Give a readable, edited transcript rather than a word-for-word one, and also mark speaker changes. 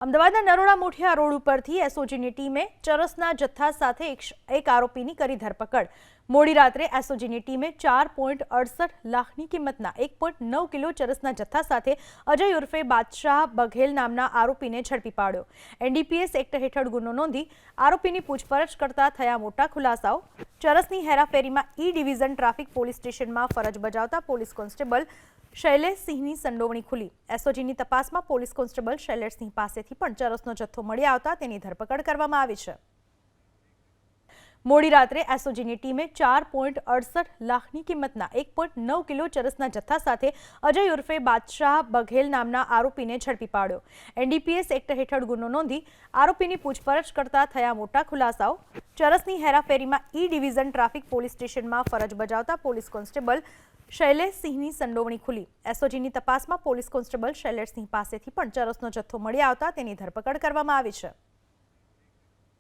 Speaker 1: અમદાવાદના નરોડા મોઢિયા રોડ ઉપરથી એસઓજીની ટીમે ચરસના જથ્થા સાથે એક આરોપીની કરી ધરપકડ। મોડી રાત્રે એસઓજીની ટીમે 4.68 લાખની કિંમતના 1.9 કિલો ચરસના જથ્થા સાથે અજય ઉર્ફે બાદશાહ બઘેલ નામના આરોપીને ઝડપી પાડ્યો। એનડીપીએસ એક્ટ હેઠળ ગુનો નોંધી આરોપીની પૂછપરછ કરતા થયા મોટા ખુલાસાઓ। ચરસની હેરાફેરીમાં ઈ ડિવિઝન ટ્રાફિક પોલીસ સ્ટેશનમાં ફરજ બજાવતા પોલીસ કોન્સ્ટેબલ શૈલેષસિંહની સંડોવણી ખુલી। એસઓજીની તપાસમાં પોલીસ કોન્સ્ટેબલ શૈલેષસિંહ પાસેથી પણ ચરસનો જથ્થો મળી આવતા તેની ધરપકડ કરવામાં આવી છે। મોડી રાત્રે એસઓજીની ટીમે 4.68 લાખની કિંમતના 1.9 કિલો ચરસના જથ્થા સાથે અજય ઉર્ફે બાદશાહ બઘેલ નામના આરોપીને ઝડપી પાડ્યો। એનડીપીએસ એક્ટ હેઠળ ગુનો નોંધી આરોપીની પૂછપરછ કરતા થયા મોટા ખુલાસાઓ। ચરસની હેરાફેરીમાં ઈ ડિવિઝન ટ્રાફિક પોલીસ સ્ટેશનમાં ફરજ બજાવતા પોલીસ કોન્સ્ટેબલ શૈલેષસિંહની સંડોવણી ખુલી। એસઓજીની તપાસમાં પોલીસ કોન્સ્ટેબલ શૈલેષસિંહ પાસેથી પણ ચરસનો જથ્થો મળી આવતા તેની ધરપકડ કરવામાં આવી છે।